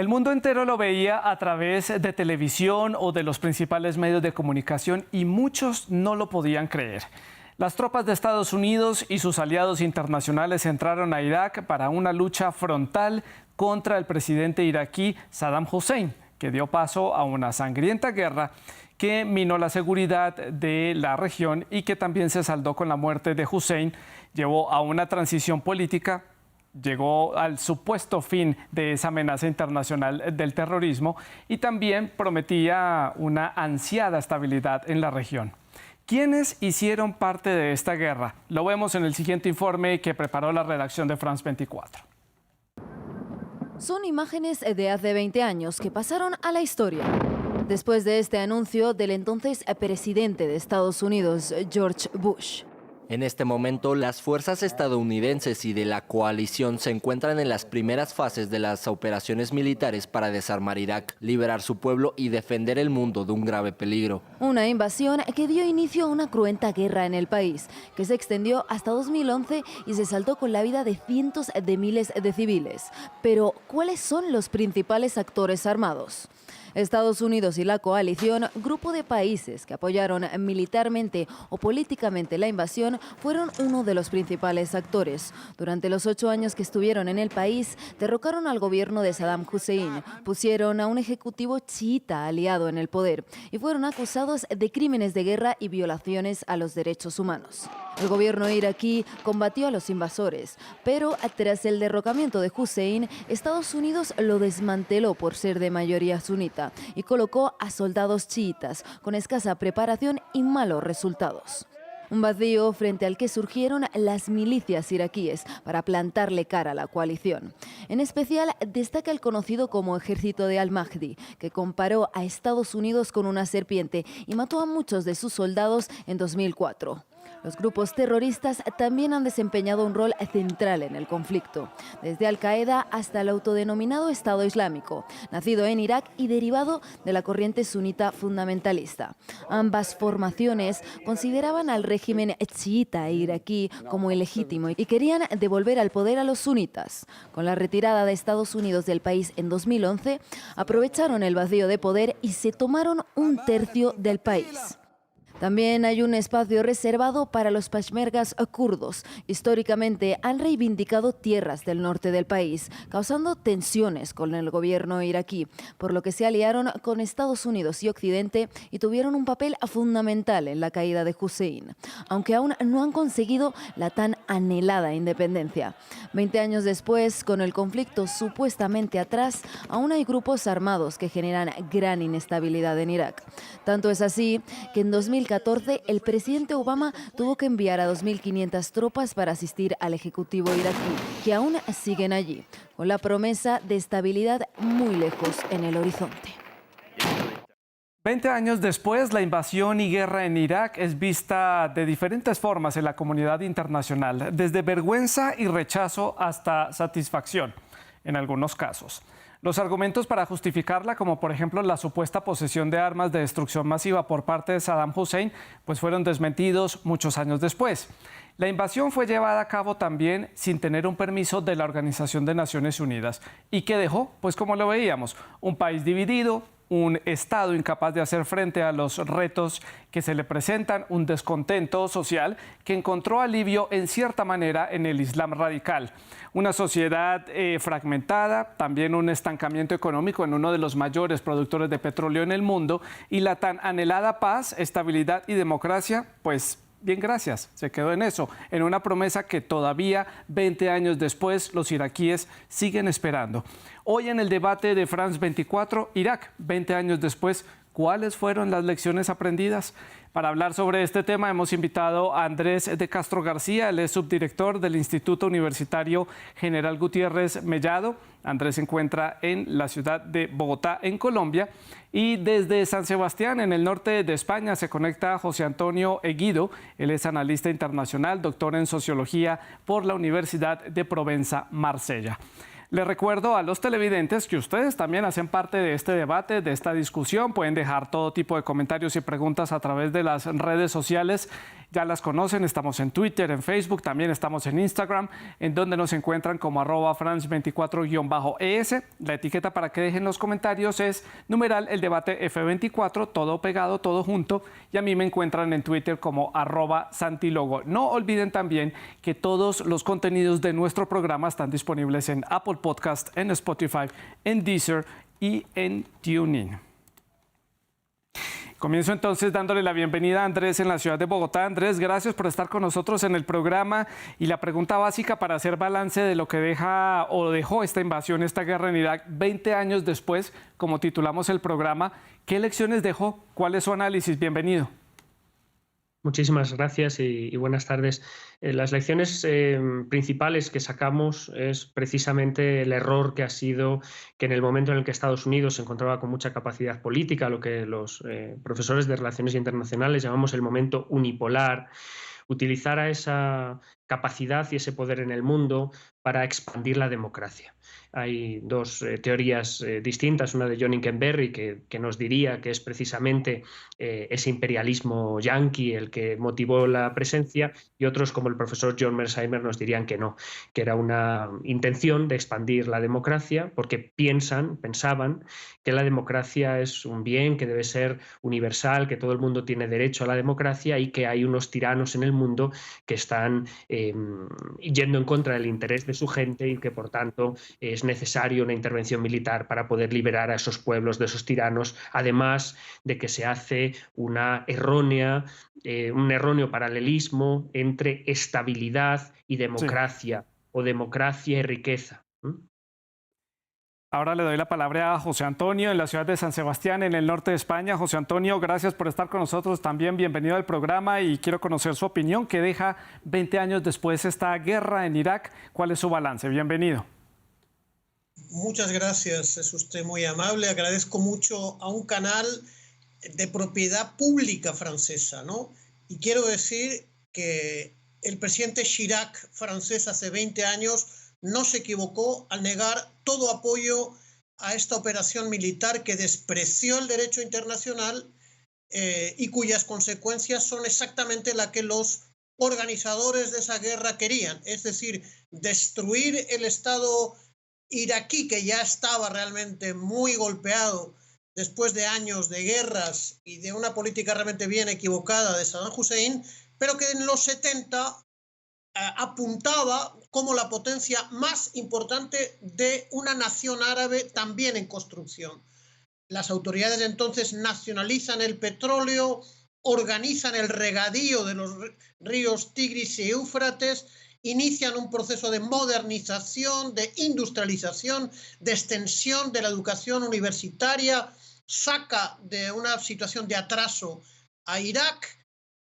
El mundo entero lo veía a través de televisión o de los principales medios de comunicación y muchos no lo podían creer. Las tropas de Estados Unidos y sus aliados internacionales entraron a Irak para una lucha frontal contra el presidente iraquí Saddam Hussein, que dio paso a una sangrienta guerra que minó la seguridad de la región y que también se saldó con la muerte de Hussein, llevó a una transición política, llegó al supuesto fin de esa amenaza internacional del terrorismo y también prometía una ansiada estabilidad en la región. ¿Quiénes hicieron parte de esta guerra? Lo vemos en el siguiente informe que preparó la redacción de France 24. Son imágenes de hace 20 años que pasaron a la historia. Después de este anuncio del entonces presidente de Estados Unidos, George Bush. En este momento, las fuerzas estadounidenses y de la coalición se encuentran en las primeras fases de las operaciones militares para desarmar Irak, liberar su pueblo y defender el mundo de un grave peligro. Una invasión que dio inicio a una cruenta guerra en el país, que se extendió hasta 2011 y se saldó con la vida de cientos de miles de civiles. Pero, ¿cuáles son los principales actores armados? Estados Unidos y la coalición, grupo de países que apoyaron militarmente o políticamente la invasión, fueron uno de los principales actores. Durante los 8 años que estuvieron en el país, derrocaron al gobierno de Saddam Hussein, pusieron a un ejecutivo chiita aliado en el poder y fueron acusados de crímenes de guerra y violaciones a los derechos humanos. El gobierno iraquí combatió a los invasores, pero tras el derrocamiento de Hussein, Estados Unidos lo desmanteló por ser de mayoría sunita y colocó a soldados chiitas con escasa preparación y malos resultados. Un vacío frente al que surgieron las milicias iraquíes para plantarle cara a la coalición. En especial destaca el conocido como Ejército de Al-Mahdi, que comparó a Estados Unidos con una serpiente y mató a muchos de sus soldados en 2004. Los grupos terroristas también han desempeñado un rol central en el conflicto, desde Al-Qaeda hasta el autodenominado Estado Islámico, nacido en Irak y derivado de la corriente sunita fundamentalista. Ambas formaciones consideraban al régimen chiita iraquí como ilegítimo y querían devolver al poder a los sunitas. Con la retirada de Estados Unidos del país en 2011, aprovecharon el vacío de poder y se tomaron 1/3 del país. También hay un espacio reservado para los peshmergas kurdos. Históricamente han reivindicado tierras del norte del país, causando tensiones con el gobierno iraquí, por lo que se aliaron con Estados Unidos y Occidente y tuvieron un papel fundamental en la caída de Hussein, aunque aún no han conseguido la tan anhelada independencia. 20 años después, con el conflicto supuestamente atrás, aún hay grupos armados que generan gran inestabilidad en Irak. Tanto es así que en 2014 el presidente Obama tuvo que enviar a 2.500 tropas para asistir al ejecutivo iraquí, que aún siguen allí, con la promesa de estabilidad muy lejos en el horizonte. 20 años después, la invasión y guerra en Irak es vista de diferentes formas en la comunidad internacional, desde vergüenza y rechazo hasta satisfacción, en algunos casos. Los argumentos para justificarla, como por ejemplo la supuesta posesión de armas de destrucción masiva por parte de Saddam Hussein, pues fueron desmentidos muchos años después. La invasión fue llevada a cabo también sin tener un permiso de la Organización de Naciones Unidas. ¿Y qué dejó? Pues como lo veíamos, un país dividido, un Estado incapaz de hacer frente a los retos que se le presentan, un descontento social que encontró alivio en cierta manera en el Islam radical, una sociedad fragmentada, también un estancamiento económico en uno de los mayores productores de petróleo en el mundo y la tan anhelada paz, estabilidad y democracia, pues bien, gracias, se quedó en eso, en una promesa que todavía 20 años después los iraquíes siguen esperando. Hoy en el debate de France 24, Irak, 20 años después, ¿cuáles fueron las lecciones aprendidas? Para hablar sobre este tema hemos invitado a Andrés de Castro García, él es subdirector del Instituto Universitario General Gutiérrez Mellado. Andrés se encuentra en la ciudad de Bogotá, en Colombia. Y desde San Sebastián, en el norte de España, se conecta José Antonio Eguido. Él es analista internacional, doctor en sociología por la Universidad de Provenza, Marsella. Les recuerdo a los televidentes que ustedes también hacen parte de este debate, de esta discusión. Pueden dejar todo tipo de comentarios y preguntas a través de las redes sociales. Ya las conocen, estamos en Twitter, en Facebook, también estamos en Instagram, en donde nos encuentran como @France24-ES. La etiqueta para que dejen los comentarios es numeral el debate F24, todo pegado, todo junto. Y a mí me encuentran en Twitter como @Santilogo. No olviden también que todos los contenidos de nuestro programa están disponibles en Apple Podcast, en Spotify, en Deezer y en TuneIn. Comienzo entonces dándole la bienvenida a Andrés en la ciudad de Bogotá. Andrés, gracias por estar con nosotros en el programa. Y la pregunta básica para hacer balance de lo que deja o dejó esta invasión, esta guerra en Irak, 20 años después, como titulamos el programa, ¿qué lecciones dejó? ¿Cuál es su análisis? Bienvenido. Muchísimas gracias y buenas tardes. Las lecciones principales que sacamos es precisamente el error que ha sido que en el momento en el que Estados Unidos se encontraba con mucha capacidad política, lo que los profesores de Relaciones Internacionales llamamos el momento unipolar, utilizara esa capacidad y ese poder en el mundo para expandir la democracia. Hay dos teorías distintas, una de John Inkenberry que nos diría que es precisamente ese imperialismo yanqui el que motivó la presencia, y otros como el profesor John Mearsheimer nos dirían que no, que era una intención de expandir la democracia porque pensaban que la democracia es un bien que debe ser universal, que todo el mundo tiene derecho a la democracia y que hay unos tiranos en el mundo que están yendo en contra del interés de su gente y que por tanto es necesario una intervención militar para poder liberar a esos pueblos de esos tiranos, además de que se hace un erróneo paralelismo entre estabilidad y democracia, o democracia y riqueza. Ahora le doy la palabra a José Antonio en la ciudad de San Sebastián, en el norte de España. José Antonio, gracias por estar con nosotros también. Bienvenido al programa y quiero conocer su opinión. ¿Qué deja 20 años después esta guerra en Irak? ¿Cuál es su balance? Bienvenido. Muchas gracias, es usted muy amable. Agradezco mucho a un canal de propiedad pública francesa, ¿no? Y quiero decir que el presidente Chirac francés hace 20 años no se equivocó al negar todo apoyo a esta operación militar que despreció el derecho internacional y cuyas consecuencias son exactamente las que los organizadores de esa guerra querían, es decir, destruir el Estado iraquí, que ya estaba realmente muy golpeado después de años de guerras y de una política realmente bien equivocada de Saddam Hussein, pero que en los 70 apuntaba como la potencia más importante de una nación árabe también en construcción. Las autoridades de entonces nacionalizan el petróleo, organizan el regadío de los ríos Tigris y Éufrates, inician un proceso de modernización, de industrialización, de extensión de la educación universitaria, saca de una situación de atraso a Irak.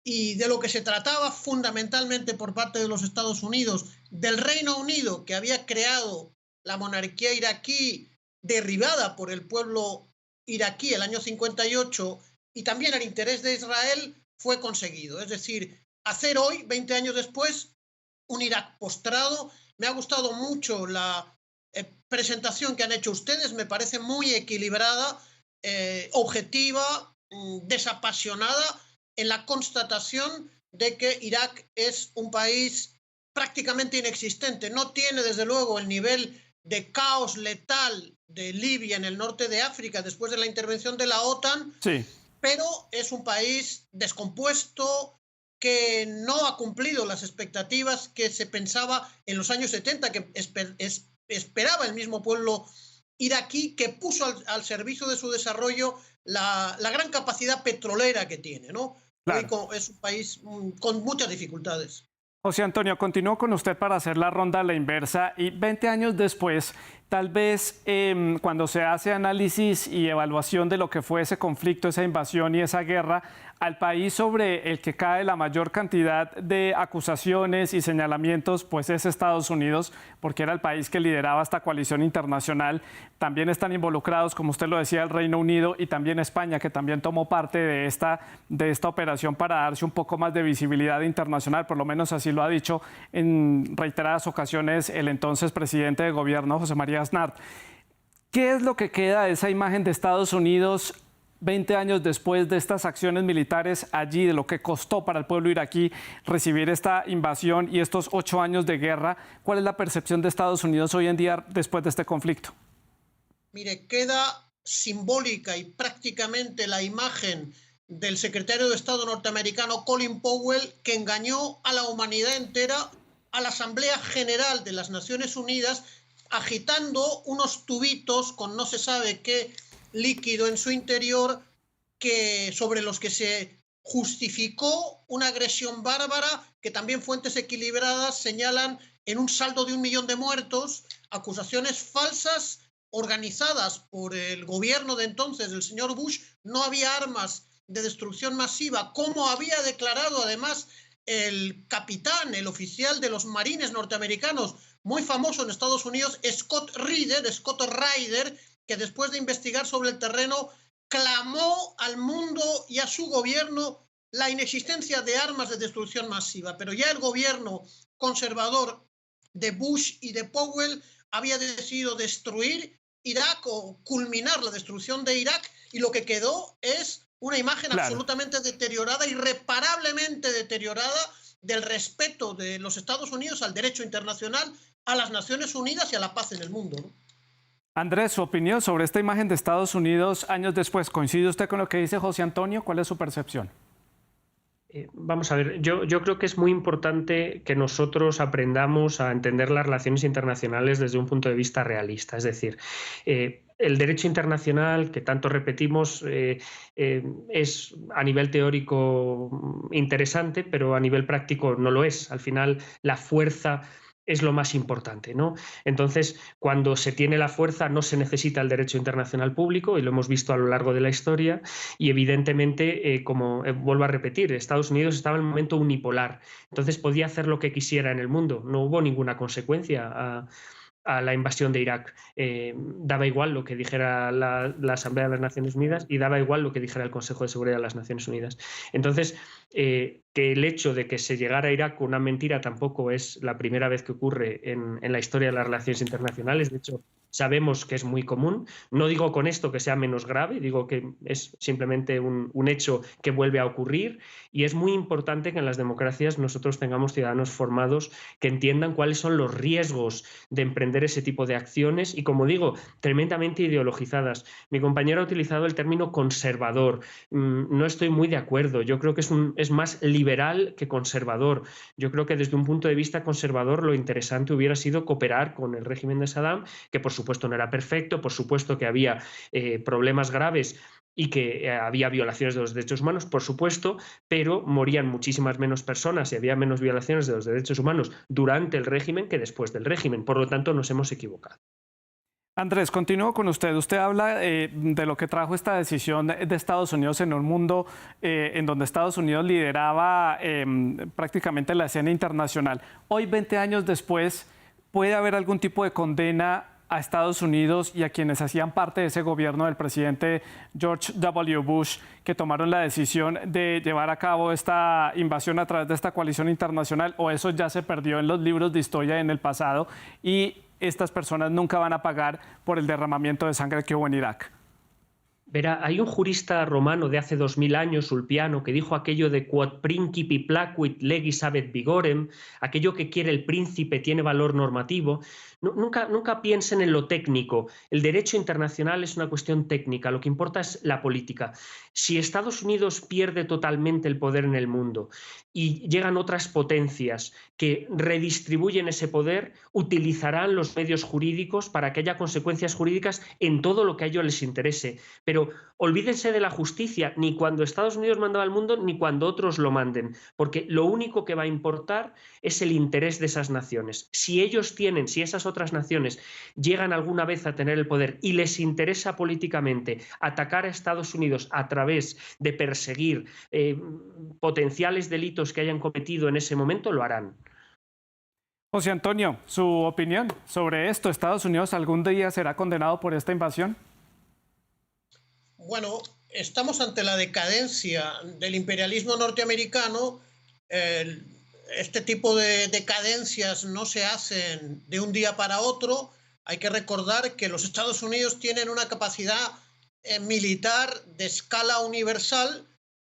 Y de lo que se trataba fundamentalmente por parte de los Estados Unidos, del Reino Unido, que había creado la monarquía iraquí derribada por el pueblo iraquí el año 58, y también el interés de Israel, fue conseguido. Es decir, hacer hoy, 20 años después, un Irak postrado. Me ha gustado mucho la presentación que han hecho ustedes, me parece muy equilibrada, objetiva, desapasionada, en la constatación de que Irak es un país prácticamente inexistente. No tiene, desde luego, el nivel de caos letal de Libia en el norte de África después de la intervención de la OTAN, sí, pero es un país descompuesto que no ha cumplido las expectativas que se pensaba en los años 70, que esperaba el mismo pueblo iraquí, que puso al servicio de su desarrollo la gran capacidad petrolera que tiene, ¿no? Claro. Es un país con muchas dificultades. José Antonio, continúo con usted para hacer la ronda a la inversa. Y 20 años después, tal vez cuando se hace análisis y evaluación de lo que fue ese conflicto, esa invasión y esa guerra, al país sobre el que cae la mayor cantidad de acusaciones y señalamientos, pues es Estados Unidos, porque era el país que lideraba esta coalición internacional. También están involucrados, como usted lo decía, el Reino Unido y también España, que también tomó parte de esta operación para darse un poco más de visibilidad internacional, por lo menos así lo ha dicho en reiteradas ocasiones el entonces presidente de gobierno, José María Jorge Aznar. ¿Qué es lo que queda de esa imagen de Estados Unidos 20 años después de estas acciones militares allí, de lo que costó para el pueblo iraquí recibir esta invasión y estos 8 años de guerra? ¿Cuál es la percepción de Estados Unidos hoy en día después de este conflicto? Mire, queda simbólica y prácticamente la imagen del secretario de Estado norteamericano Colin Powell, que engañó a la humanidad entera a la Asamblea General de las Naciones Unidas, agitando unos tubitos con no se sabe qué líquido en su interior, sobre los que se justificó una agresión bárbara que también fuentes equilibradas señalan en un saldo de 1 millón de muertos, acusaciones falsas organizadas por el gobierno de entonces del señor Bush. No había armas de destrucción masiva, como había declarado además el capitán, el oficial de los marines norteamericanos, muy famoso en Estados Unidos, Scott Ryder, que después de investigar sobre el terreno clamó al mundo y a su gobierno la inexistencia de armas de destrucción masiva. Pero ya el gobierno conservador de Bush y de Powell había decidido destruir Irak o culminar la destrucción de Irak, y lo que quedó es una imagen absolutamente deteriorada, irreparablemente deteriorada, del respeto de los Estados Unidos al derecho internacional, a las Naciones Unidas y a la paz en el mundo, ¿no? Andrés, su opinión sobre esta imagen de Estados Unidos años después. ¿Coincide usted con lo que dice José Antonio? ¿Cuál es su percepción? Vamos a ver, yo creo que es muy importante que nosotros aprendamos a entender las relaciones internacionales desde un punto de vista realista. Es decir, el derecho internacional, que tanto repetimos, es a nivel teórico interesante, pero a nivel práctico no lo es. Al final, la fuerza es lo más importante, ¿no? Entonces, cuando se tiene la fuerza no se necesita el derecho internacional público, y lo hemos visto a lo largo de la historia, y evidentemente, como vuelvo a repetir, Estados Unidos estaba en un momento unipolar, entonces podía hacer lo que quisiera en el mundo, no hubo ninguna consecuencia a la invasión de Irak. Daba igual lo que dijera la Asamblea de las Naciones Unidas y daba igual lo que dijera el Consejo de Seguridad de las Naciones Unidas. Entonces, que el hecho de que se llegara a Irak con una mentira tampoco es la primera vez que ocurre en la historia de las relaciones internacionales. De hecho, sabemos que es muy común. No digo con esto que sea menos grave, digo que es simplemente un hecho que vuelve a ocurrir, y es muy importante que en las democracias nosotros tengamos ciudadanos formados que entiendan cuáles son los riesgos de emprender ese tipo de acciones y, como digo, tremendamente ideologizadas. Mi compañero ha utilizado el término conservador. No estoy muy de acuerdo. Yo creo que es más liberal que conservador. Yo creo que desde un punto de vista conservador lo interesante hubiera sido cooperar con el régimen de Saddam, que por supuesto no era perfecto, por supuesto que había problemas graves y que había violaciones de los derechos humanos, por supuesto, pero morían muchísimas menos personas y había menos violaciones de los derechos humanos durante el régimen que después del régimen. Por lo tanto, nos hemos equivocado. Andrés, continúo con usted. Usted habla de lo que trajo esta decisión de Estados Unidos en un mundo en donde Estados Unidos lideraba prácticamente la escena internacional. Hoy, 20 años después, ¿puede haber algún tipo de condena a Estados Unidos y a quienes hacían parte de ese gobierno del presidente George W. Bush, que tomaron la decisión de llevar a cabo esta invasión a través de esta coalición internacional? ¿O eso ya se perdió en los libros de historia en el pasado y estas personas nunca van a pagar por el derramamiento de sangre que hubo en Irak? Verá, hay un jurista romano de hace 2000 años, Ulpiano, que dijo aquello de quod principi placuit legis habet vigorem, aquello que quiere el príncipe tiene valor normativo. Nunca piensen en lo técnico. El derecho internacional es una cuestión técnica, lo que importa es la política. Si Estados Unidos pierde totalmente el poder en el mundo y llegan otras potencias que redistribuyen ese poder, utilizarán los medios jurídicos para que haya consecuencias jurídicas en todo lo que a ellos les interese. Pero olvídense de la justicia, ni cuando Estados Unidos mandaba al mundo, ni cuando otros lo manden, porque lo único que va a importar es el interés de esas naciones. Si esas otras naciones llegan alguna vez a tener el poder y les interesa políticamente atacar a Estados Unidos a través de perseguir potenciales delitos que hayan cometido en ese momento, lo harán. José Antonio, su opinión sobre esto. ¿Estados Unidos algún día será condenado por esta invasión? Bueno, estamos ante la decadencia del imperialismo norteamericano. Este tipo de decadencias no se hacen de un día para otro. Hay que recordar que los Estados Unidos tienen una capacidad militar de escala universal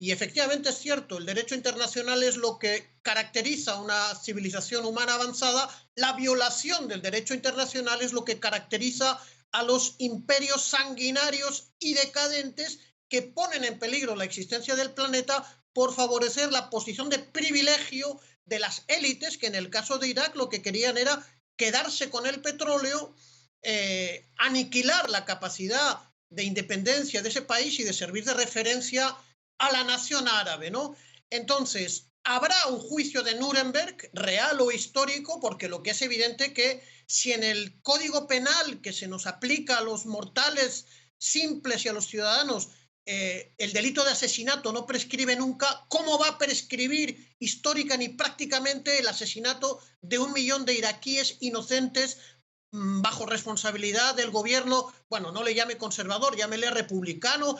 y efectivamente es cierto, el derecho internacional es lo que caracteriza a una civilización humana avanzada, la violación del derecho internacional es lo que caracteriza a los imperios sanguinarios y decadentes que ponen en peligro la existencia del planeta por favorecer la posición de privilegio de las élites, que en el caso de Irak lo que querían era quedarse con el petróleo, aniquilar la capacidad de independencia de ese país y de servir de referencia a la nación árabe, ¿no? Entonces, habrá un juicio de Nuremberg, real o histórico, porque lo que es evidente que si en el Código Penal que se nos aplica a los mortales simples y a los ciudadanos el delito de asesinato no prescribe nunca, ¿cómo va a prescribir histórica ni prácticamente el asesinato de 1 millón de iraquíes inocentes bajo responsabilidad del gobierno? Bueno, no le llame conservador, llámele republicano,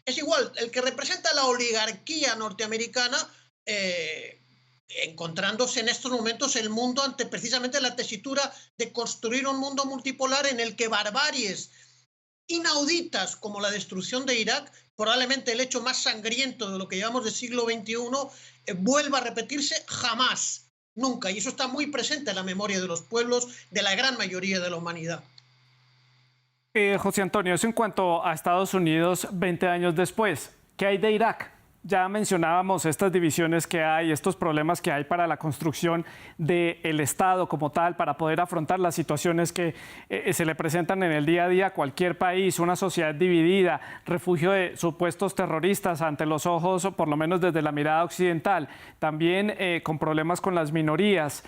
es igual, el que representa la oligarquía norteamericana, encontrándose en estos momentos el mundo ante precisamente la tesitura de construir un mundo multipolar en el que barbaries inauditas como la destrucción de Irak, probablemente el hecho más sangriento de lo que llevamos del siglo XXI, vuelva a repetirse jamás, nunca. Y eso está muy presente en la memoria de los pueblos, de la gran mayoría de la humanidad. José Antonio, eso en cuanto a Estados Unidos 20 años después. ¿Qué hay de Irak? Ya mencionábamos estas divisiones que hay, estos problemas que hay para la construcción del Estado como tal, para poder afrontar las situaciones que se le presentan en el día a día a cualquier país, una sociedad dividida, refugio de supuestos terroristas ante los ojos, o por lo menos desde la mirada occidental, también con problemas con las minorías.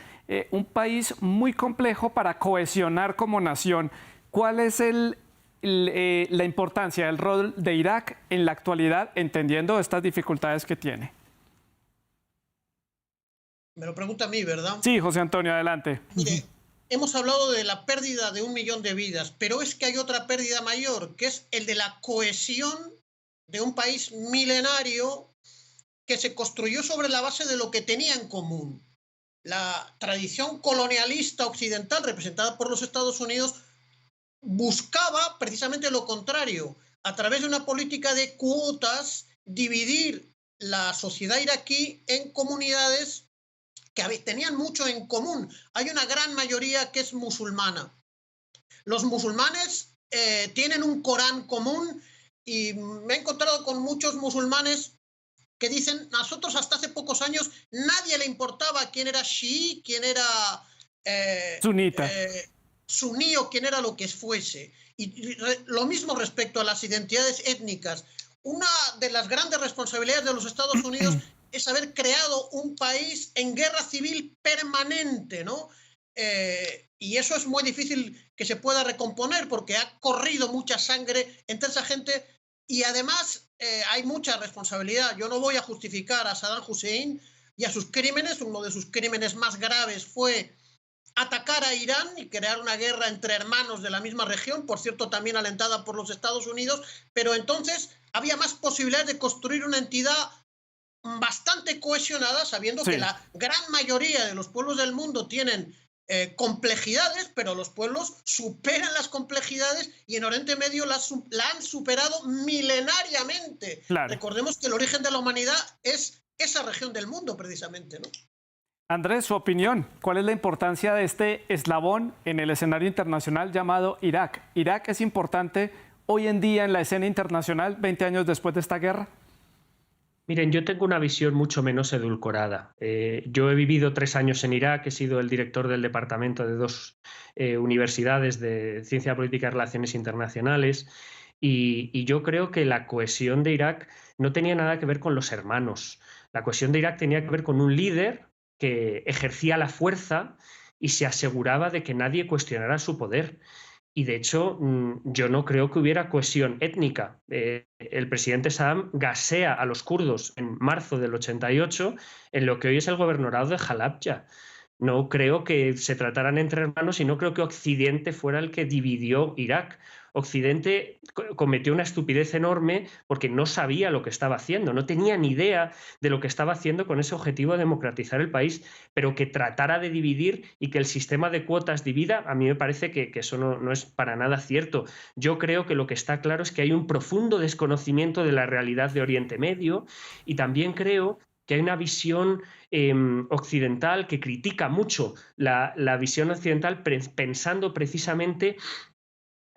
Un país muy complejo para cohesionar como nación. ¿Cuál es la importancia del rol de Irak en la actualidad, entendiendo estas dificultades que tiene? Me lo pregunta a mí, ¿verdad? Sí, José Antonio, adelante. Mire, hemos hablado de la pérdida de 1 millón de vidas, pero es que hay otra pérdida mayor, que es el de la cohesión de un país milenario que se construyó sobre la base de lo que tenía en común. La tradición colonialista occidental, representada por los Estados Unidos, buscaba precisamente lo contrario, a través de una política de cuotas, dividir la sociedad iraquí en comunidades que tenían mucho en común. Hay una gran mayoría que es musulmana. Los musulmanes tienen un Corán común y me he encontrado con muchos musulmanes que dicen, nosotros hasta hace pocos años nadie le importaba quién era chií, quién era sunita, suní o quién era lo que fuese. Y lo mismo respecto a las identidades étnicas. Una de las grandes responsabilidades de los Estados Unidos es haber creado un país en guerra civil permanente, ¿no? Y eso es muy difícil que se pueda recomponer porque ha corrido mucha sangre entre esa gente y además hay mucha responsabilidad. Yo no voy a justificar a Saddam Hussein y a sus crímenes. Uno de sus crímenes más graves fue atacar a Irán y crear una guerra entre hermanos de la misma región, por cierto, también alentada por los Estados Unidos, pero entonces había más posibilidades de construir una entidad bastante cohesionada, sabiendo que la gran mayoría de los pueblos del mundo tienen complejidades, pero los pueblos superan las complejidades y en Oriente Medio la han superado milenariamente. Claro. Recordemos que el origen de la humanidad es esa región del mundo, precisamente, ¿no? Andrés, su opinión, ¿cuál es la importancia de este eslabón en el escenario internacional llamado Irak? ¿Irak es importante hoy en día en la escena internacional 20 años después de esta guerra? Miren, yo tengo una visión mucho menos edulcorada. Yo he vivido 3 años en Irak, he sido el director del departamento de 2 universidades de Ciencia Política y Relaciones Internacionales y yo creo que la cohesión de Irak no tenía nada que ver con los hermanos. La cohesión de Irak tenía que ver con un líder que ejercía la fuerza y se aseguraba de que nadie cuestionara su poder. Y de hecho, yo no creo que hubiera cohesión étnica. El presidente Saddam gasea a los kurdos en marzo del 88 en lo que hoy es el gobernador de Halabja. No creo que se trataran entre hermanos y no creo que Occidente fuera el que dividió Irak. Occidente cometió una estupidez enorme porque no sabía lo que estaba haciendo, no tenía ni idea de lo que estaba haciendo con ese objetivo de democratizar el país, pero que tratara de dividir y que el sistema de cuotas divida, a mí me parece que eso no es para nada cierto. Yo creo que lo que está claro es que hay un profundo desconocimiento de la realidad de Oriente Medio y también creo que hay una visión occidental que critica mucho la visión occidental pensando precisamente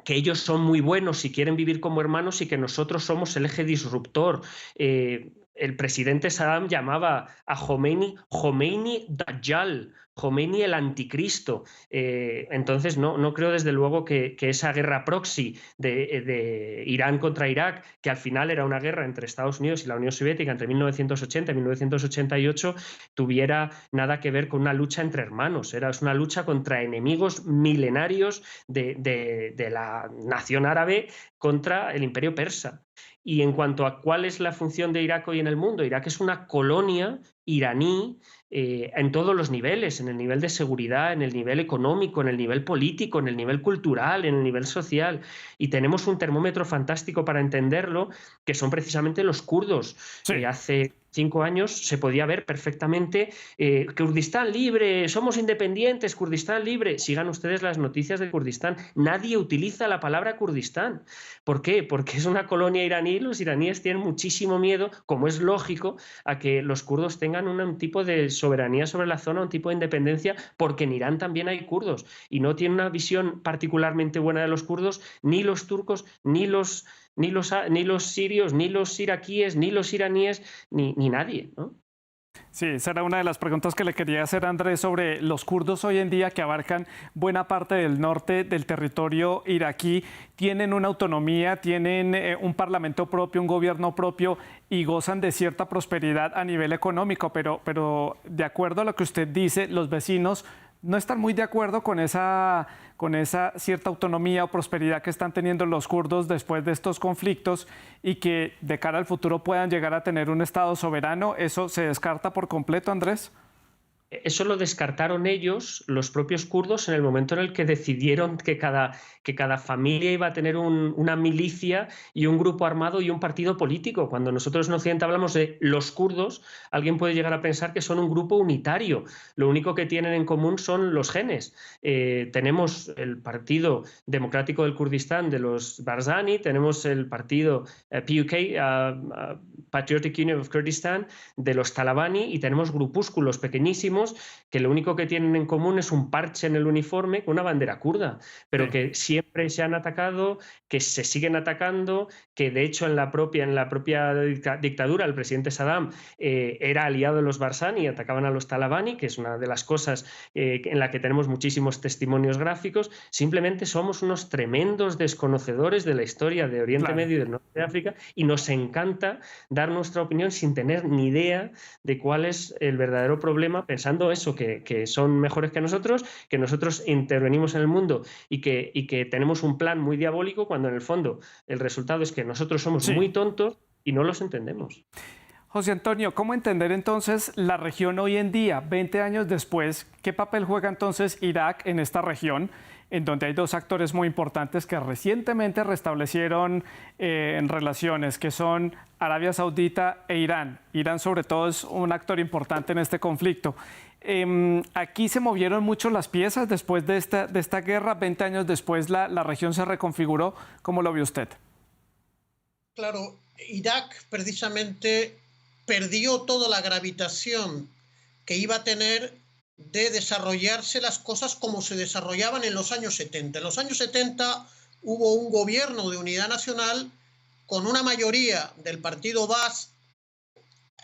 que ellos son muy buenos y quieren vivir como hermanos y que nosotros somos el eje disruptor. El presidente Saddam llamaba a Khomeini Dajjal, Khomeini el anticristo. Entonces no creo desde luego que esa guerra proxy de Irán contra Irak, que al final era una guerra entre Estados Unidos y la Unión Soviética entre 1980 y 1988, tuviera nada que ver con una lucha entre hermanos. Era una lucha contra enemigos milenarios de la nación árabe contra el imperio persa. Y en cuanto a cuál es la función de Irak hoy en el mundo, Irak es una colonia iraní en todos los niveles, en el nivel de seguridad, en el nivel económico, en el nivel político, en el nivel cultural, en el nivel social. Y tenemos un termómetro fantástico para entenderlo, que son precisamente los kurdos. Sí. Hace 5 años se podía ver perfectamente Kurdistán libre, somos independientes, Kurdistán libre. Sigan ustedes las noticias de Kurdistán. Nadie utiliza la palabra Kurdistán. ¿Por qué? Porque es una colonia iraní. Los iraníes tienen muchísimo miedo, como es lógico, a que los kurdos tengan un tipo de soberanía sobre la zona, un tipo de independencia, porque en Irán también hay kurdos y no tienen una visión particularmente buena de los kurdos ni los turcos, ni los sirios, ni los iraquíes, ni los iraníes, ni nadie, ¿no? Sí, esa era una de las preguntas que le quería hacer a Andrés sobre los kurdos hoy en día que abarcan buena parte del norte del territorio iraquí. Tienen una autonomía, tienen un parlamento propio, un gobierno propio y gozan de cierta prosperidad a nivel económico, pero de acuerdo a lo que usted dice, los vecinos no están muy de acuerdo con esa cierta autonomía o prosperidad que están teniendo los kurdos después de estos conflictos y que de cara al futuro puedan llegar a tener un Estado soberano. ¿Eso se descarta por completo, Andrés? Eso lo descartaron ellos, los propios kurdos, en el momento en el que decidieron que cada familia iba a tener una milicia y un grupo armado y un partido político. Cuando nosotros en Occidente hablamos de los kurdos, alguien puede llegar a pensar que son un grupo unitario. Lo único que tienen en común son los genes. Tenemos el Partido Democrático del Kurdistán de los Barzani, tenemos el partido PUK, Patriotic Union of Kurdistan, de los Talabani, y tenemos grupúsculos pequeñísimos que lo único que tienen en común es un parche en el uniforme con una bandera kurda, pero que siempre se han atacado, que se siguen atacando, que de hecho en la propia dictadura el presidente Saddam era aliado de los Barzani y atacaban a los Talabani, que es una de las cosas en la que tenemos muchísimos testimonios gráficos. Simplemente somos unos tremendos desconocedores de la historia de Oriente Medio y del norte de África y nos encanta dar nuestra opinión sin tener ni idea de cuál es el verdadero problema, pensando eso, que son mejores que nosotros intervenimos en el mundo y que tenemos un plan muy diabólico, cuando en el fondo el resultado es que nosotros somos muy tontos y no los entendemos. José Antonio, ¿cómo entender entonces la región hoy en día, 20 años después? ¿Qué papel juega entonces Irak en esta región, en donde hay dos actores muy importantes que recientemente restablecieron relaciones, que son Arabia Saudita e Irán? Irán sobre todo es un actor importante en este conflicto. Aquí se movieron mucho las piezas después de esta guerra, 20 años después la región se reconfiguró. ¿Cómo lo vio usted? Claro, Irak precisamente perdió toda la gravitación que iba a tener de desarrollarse las cosas como se desarrollaban en los años 70. En los años 70 hubo un gobierno de unidad nacional con una mayoría del partido Baas,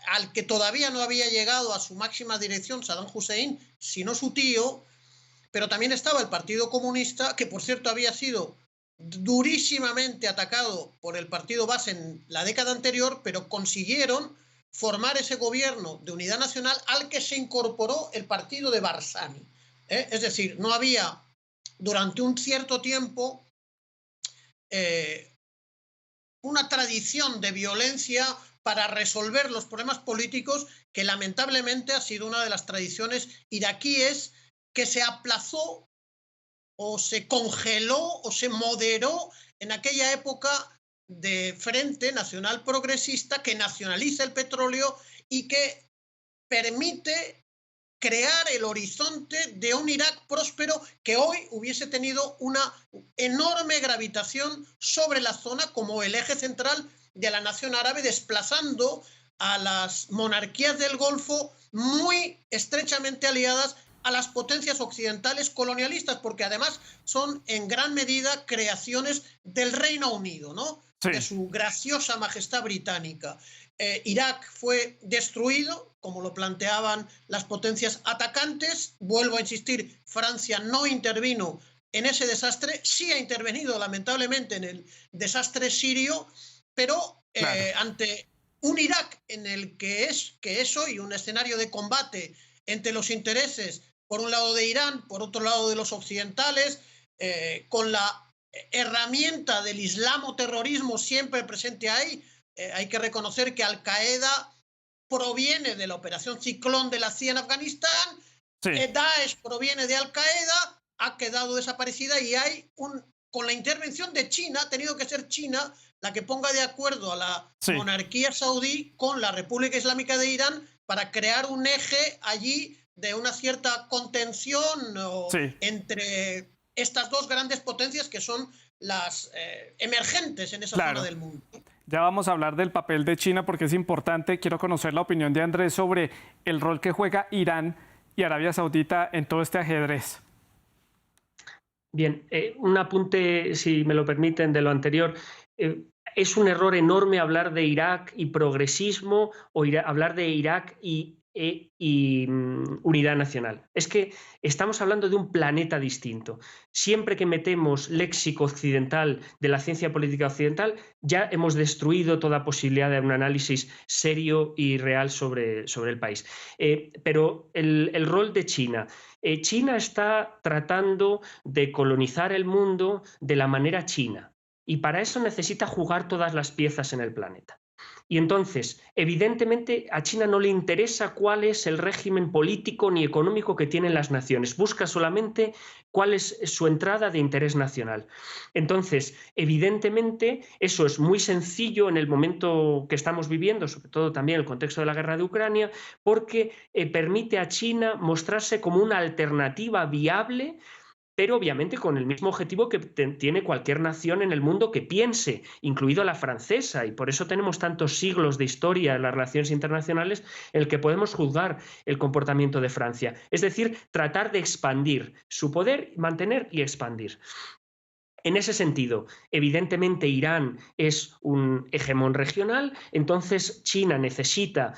al que todavía no había llegado a su máxima dirección Saddam Hussein, sino su tío, pero también estaba el Partido Comunista, que por cierto había sido durísimamente atacado por el partido Baas en la década anterior, pero consiguieron formar ese gobierno de unidad nacional al que se incorporó el partido de Barzani. Es decir, no había durante un cierto tiempo una tradición de violencia para resolver los problemas políticos, que lamentablemente ha sido una de las tradiciones iraquíes que se aplazó o se congeló o se moderó en aquella época de Frente Nacional Progresista que nacionaliza el petróleo y que permite crear el horizonte de un Irak próspero que hoy hubiese tenido una enorme gravitación sobre la zona como el eje central de la nación árabe, desplazando a las monarquías del Golfo muy estrechamente aliadas a las potencias occidentales colonialistas, porque además son en gran medida creaciones del Reino Unido, ¿no? Sí. De su graciosa majestad británica. Irak fue destruido, como lo planteaban las potencias atacantes. Vuelvo a insistir, Francia no intervino en ese desastre, sí ha intervenido lamentablemente en el desastre sirio, pero claro, ante un Irak en el que es hoy un escenario de combate entre los intereses, por un lado de Irán, por otro lado de los occidentales, con la herramienta del islamoterrorismo siempre presente ahí. Hay que reconocer que Al-Qaeda proviene de la operación Ciclón de la CIA en Afganistán, sí. Daesh proviene de Al-Qaeda, ha quedado desaparecida y hay con la intervención de China, ha tenido que ser China la que ponga de acuerdo a la sí. monarquía saudí con la República Islámica de Irán para crear un eje allí de una cierta contención sí. entre estas dos grandes potencias que son las emergentes en esa claro. zona del mundo. Ya vamos a hablar del papel de China porque es importante. Quiero conocer la opinión de Andrés sobre el rol que juega Irán y Arabia Saudita en todo este ajedrez. Bien, un apunte, si me lo permiten, de lo anterior. Es un error enorme hablar de Irak y progresismo o hablar de Irak y unidad nacional. Es que estamos hablando de un planeta distinto. Siempre que metemos léxico occidental de la ciencia política occidental, ya hemos destruido toda posibilidad de un análisis serio y real sobre el país. Pero el rol de China. China está tratando de colonizar el mundo de la manera china y para eso necesita jugar todas las piezas en el planeta. Y entonces, evidentemente, a China no le interesa cuál es el régimen político ni económico que tienen las naciones. Busca solamente cuál es su entrada de interés nacional. Entonces, evidentemente, eso es muy sencillo en el momento que estamos viviendo, sobre todo también en el contexto de la guerra de Ucrania, porque permite a China mostrarse como una alternativa viable, pero obviamente con el mismo objetivo que tiene cualquier nación en el mundo que piense, incluido la francesa, y por eso tenemos tantos siglos de historia en las relaciones internacionales en el que podemos juzgar el comportamiento de Francia. Es decir, tratar de expandir su poder, mantener y expandir. En ese sentido, evidentemente Irán es un hegemón regional, entonces China necesita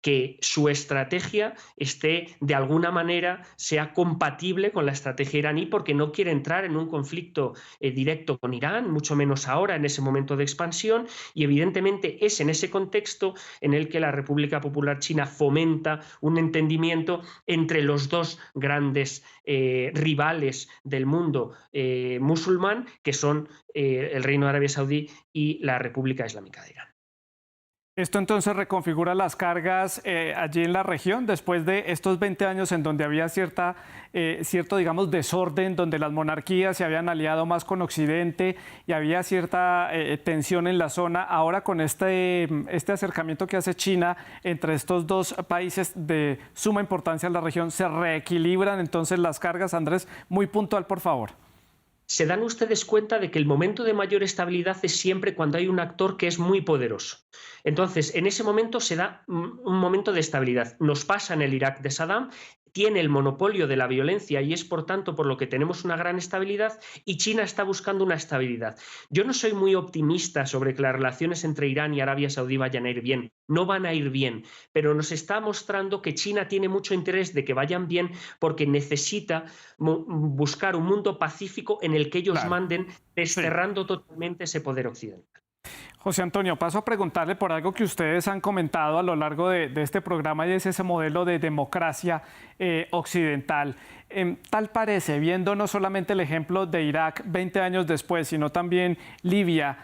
que su estrategia esté de alguna manera sea compatible con la estrategia iraní porque no quiere entrar en un conflicto directo con Irán, mucho menos ahora en ese momento de expansión, y evidentemente es en ese contexto en el que la República Popular China fomenta un entendimiento entre los dos grandes rivales del mundo musulmán, que son el Reino de Arabia Saudí y la República Islámica de Irán. ¿Esto entonces reconfigura las cargas allí en la región después de estos 20 años en donde había cierto, digamos, desorden, donde las monarquías se habían aliado más con Occidente y había cierta tensión en la zona? Ahora con este acercamiento que hace China entre estos dos países de suma importancia en la región, ¿se reequilibran entonces las cargas? Andrés, muy puntual, por favor. Se dan ustedes cuenta de que el momento de mayor estabilidad es siempre cuando hay un actor que es muy poderoso. Entonces, en ese momento se da un momento de estabilidad. Nos pasa en el Irak de Saddam, tiene el monopolio de la violencia y es por tanto por lo que tenemos una gran estabilidad, y China está buscando una estabilidad. Yo no soy muy optimista sobre que las relaciones entre Irán y Arabia Saudí vayan a ir bien. No van a ir bien, pero nos está mostrando que China tiene mucho interés de que vayan bien porque necesita buscar un mundo pacífico en el que ellos manden, desterrando totalmente ese poder occidental. José Antonio, paso a preguntarle por algo que ustedes han comentado a lo largo de este programa, y es ese modelo de democracia occidental. Tal parece, viendo no solamente el ejemplo de Irak 20 años después, sino también Libia,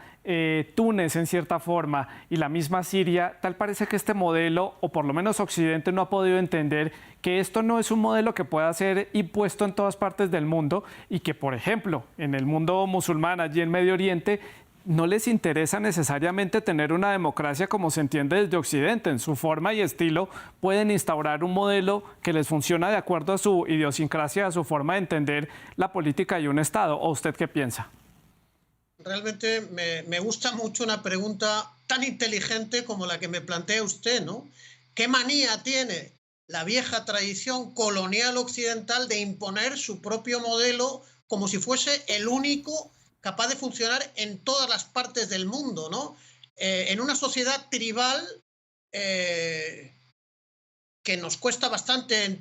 Túnez en cierta forma y la misma Siria, tal parece que este modelo, o por lo menos Occidente, no ha podido entender que esto no es un modelo que pueda ser impuesto en todas partes del mundo y que, por ejemplo, en el mundo musulmán, allí en Medio Oriente, no les interesa necesariamente tener una democracia como se entiende desde Occidente. En su forma y estilo pueden instaurar un modelo que les funciona de acuerdo a su idiosincrasia, a su forma de entender la política y un Estado. ¿O usted qué piensa? Realmente me gusta mucho una pregunta tan inteligente como la que me plantea usted, ¿no? ¿Qué manía tiene la vieja tradición colonial occidental de imponer su propio modelo como si fuese el único capaz de funcionar en todas las partes del mundo, ¿no? En una sociedad tribal que nos cuesta bastante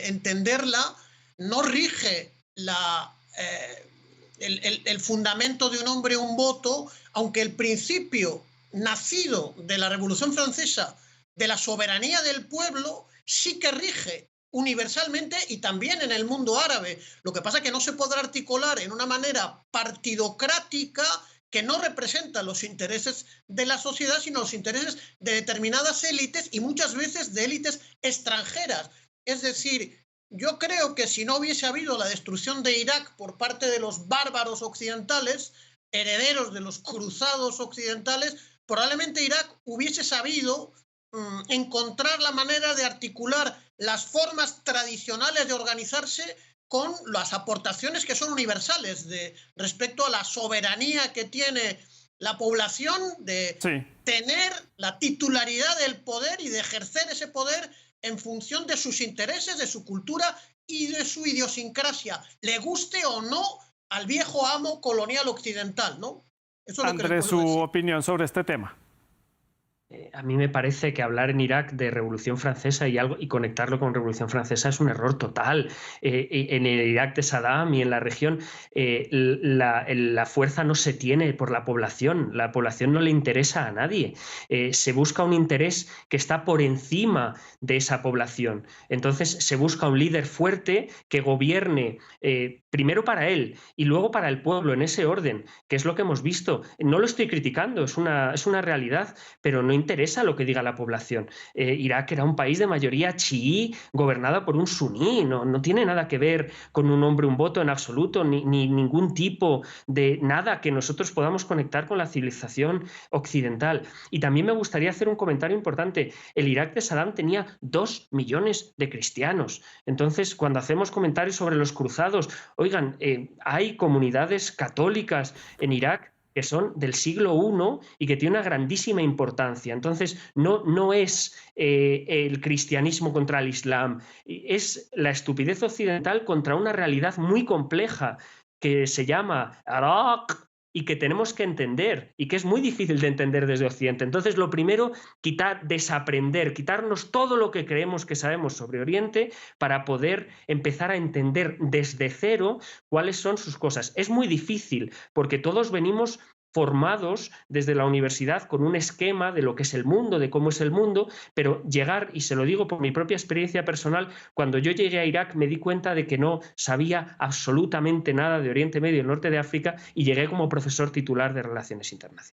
entenderla, no rige el fundamento de un hombre, un voto, aunque el principio nacido de la Revolución Francesa, de la soberanía del pueblo, sí que rige universalmente y también en el mundo árabe. Lo que pasa es que no se podrá articular en una manera partidocrática que no representa los intereses de la sociedad, sino los intereses de determinadas élites y muchas veces de élites extranjeras. Es decir, yo creo que si no hubiese habido la destrucción de Irak por parte de los bárbaros occidentales, herederos de los cruzados occidentales, probablemente Irak hubiese sabido encontrar la manera de articular las formas tradicionales de organizarse con las aportaciones que son universales respecto a la soberanía que tiene la población de tener la titularidad del poder y de ejercer ese poder en función de sus intereses, de su cultura y de su idiosincrasia, le guste o no al viejo amo colonial occidental, ¿no? Eso es Andrés, su opinión sobre este tema. A mí me parece que hablar en Irak de Revolución Francesa y conectarlo con Revolución Francesa es un error total. En el Irak de Saddam y en la región la fuerza no se tiene por la población no le interesa a nadie. Se busca un interés que está por encima de esa población. Entonces se busca un líder fuerte que gobierne primero para él y luego para el pueblo, en ese orden, que es lo que hemos visto. No lo estoy criticando, es una realidad, pero no interesa lo que diga la población. Irak era un país de mayoría chií, gobernada por un suní, no tiene nada que ver con un hombre, un voto en absoluto, ni ningún tipo de nada que nosotros podamos conectar con la civilización occidental. Y también me gustaría hacer un comentario importante. El Irak de Saddam tenía 2 millones de cristianos. Entonces, cuando hacemos comentarios sobre los cruzados, oigan, hay comunidades católicas en Irak que son del siglo I y que tiene una grandísima importancia. Entonces, no es el cristianismo contra el Islam, es la estupidez occidental contra una realidad muy compleja que se llama Irak y que tenemos que entender y que es muy difícil de entender desde Occidente. Entonces, lo primero, desaprender, quitarnos todo lo que creemos que sabemos sobre Oriente para poder empezar a entender desde cero cuáles son sus cosas. Es muy difícil porque todos venimos formados desde la universidad con un esquema de lo que es el mundo, de cómo es el mundo, pero llegar, y se lo digo por mi propia experiencia personal, cuando yo llegué a Irak me di cuenta de que no sabía absolutamente nada de Oriente Medio y el norte de África y llegué como profesor titular de Relaciones Internacionales.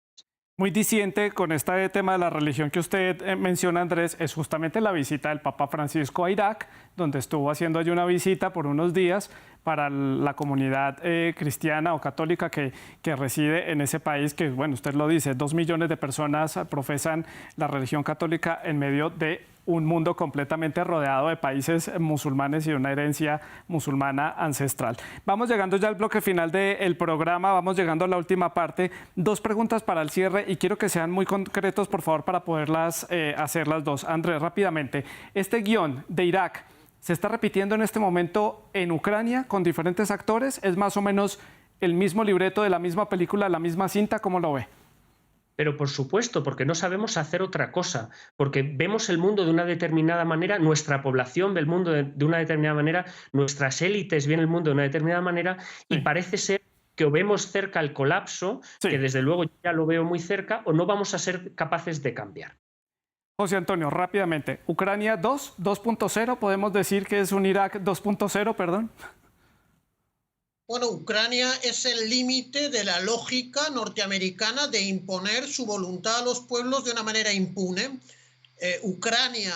Muy disidente con este tema de la religión que usted menciona, Andrés, es justamente la visita del Papa Francisco a Irak, donde estuvo haciendo allí una visita por unos días para la comunidad cristiana o católica que reside en ese país, que, bueno, usted lo dice, 2 millones de personas profesan la religión católica en medio de un mundo completamente rodeado de países musulmanes y una herencia musulmana ancestral. Vamos llegando ya al bloque final del programa, vamos llegando a la última parte. 2 preguntas para el cierre y quiero que sean muy concretos, por favor, para poderlas hacer las dos. Andrés, rápidamente, este guión de Irak se está repitiendo en este momento en Ucrania con diferentes actores. ¿Es más o menos el mismo libreto de la misma película, la misma cinta? ¿Cómo lo ve? Pero por supuesto, porque no sabemos hacer otra cosa, porque vemos el mundo de una determinada manera, nuestra población ve el mundo de una determinada manera, nuestras élites ven el mundo de una determinada manera y parece ser que o vemos cerca el colapso, que desde luego ya lo veo muy cerca, o no vamos a ser capaces de cambiar. José Antonio, rápidamente, Ucrania 2.0, podemos decir que es un Irak 2.0, perdón. Bueno, Ucrania es el límite de la lógica norteamericana de imponer su voluntad a los pueblos de una manera impune. Ucrania,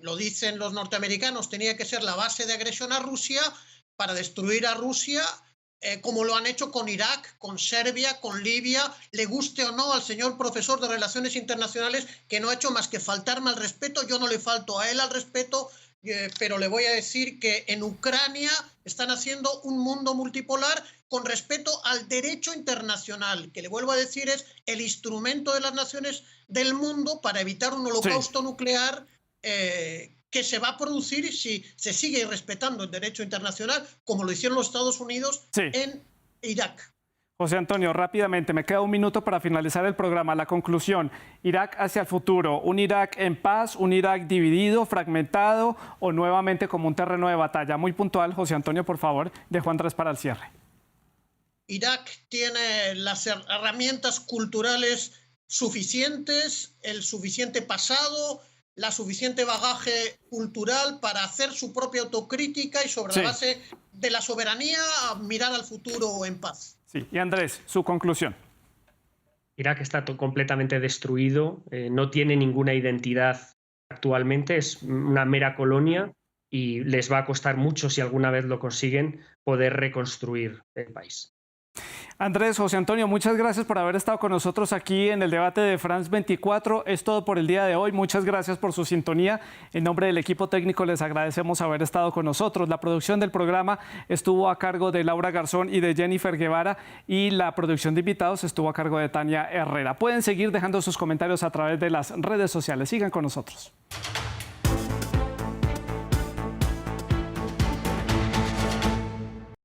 lo dicen los norteamericanos, tenía que ser la base de agresión a Rusia para destruir a Rusia, como lo han hecho con Irak, con Serbia, con Libia, le guste o no al señor profesor de Relaciones Internacionales, que no ha hecho más que faltarme al respeto. Yo no le falto a él al respeto, pero le voy a decir que en Ucrania están haciendo un mundo multipolar con respeto al derecho internacional, que le vuelvo a decir es el instrumento de las naciones del mundo para evitar un holocausto nuclear que se va a producir si se sigue respetando el derecho internacional, como lo hicieron los Estados Unidos en Irak. José Antonio, rápidamente, me queda un minuto para finalizar el programa. La conclusión, Irak hacia el futuro, ¿un Irak en paz, un Irak dividido, fragmentado o nuevamente como un terreno de batalla? Muy puntual, José Antonio, por favor, de Juan Andrés para el cierre. Irak tiene las herramientas culturales suficientes, el suficiente pasado, la suficiente bagaje cultural para hacer su propia autocrítica y sobre la base de la soberanía mirar al futuro en paz. Sí, y Andrés, su conclusión. Irak está completamente destruido, no tiene ninguna identidad actualmente, es una mera colonia y les va a costar mucho, si alguna vez lo consiguen, poder reconstruir el país. Andrés, José Antonio, muchas gracias por haber estado con nosotros aquí en el debate de France 24. Es todo por el día de hoy. Muchas gracias por su sintonía. En nombre del equipo técnico les agradecemos haber estado con nosotros. La producción del programa estuvo a cargo de Laura Garzón y de Jennifer Guevara y la producción de invitados estuvo a cargo de Tania Herrera. Pueden seguir dejando sus comentarios a través de las redes sociales. Sigan con nosotros.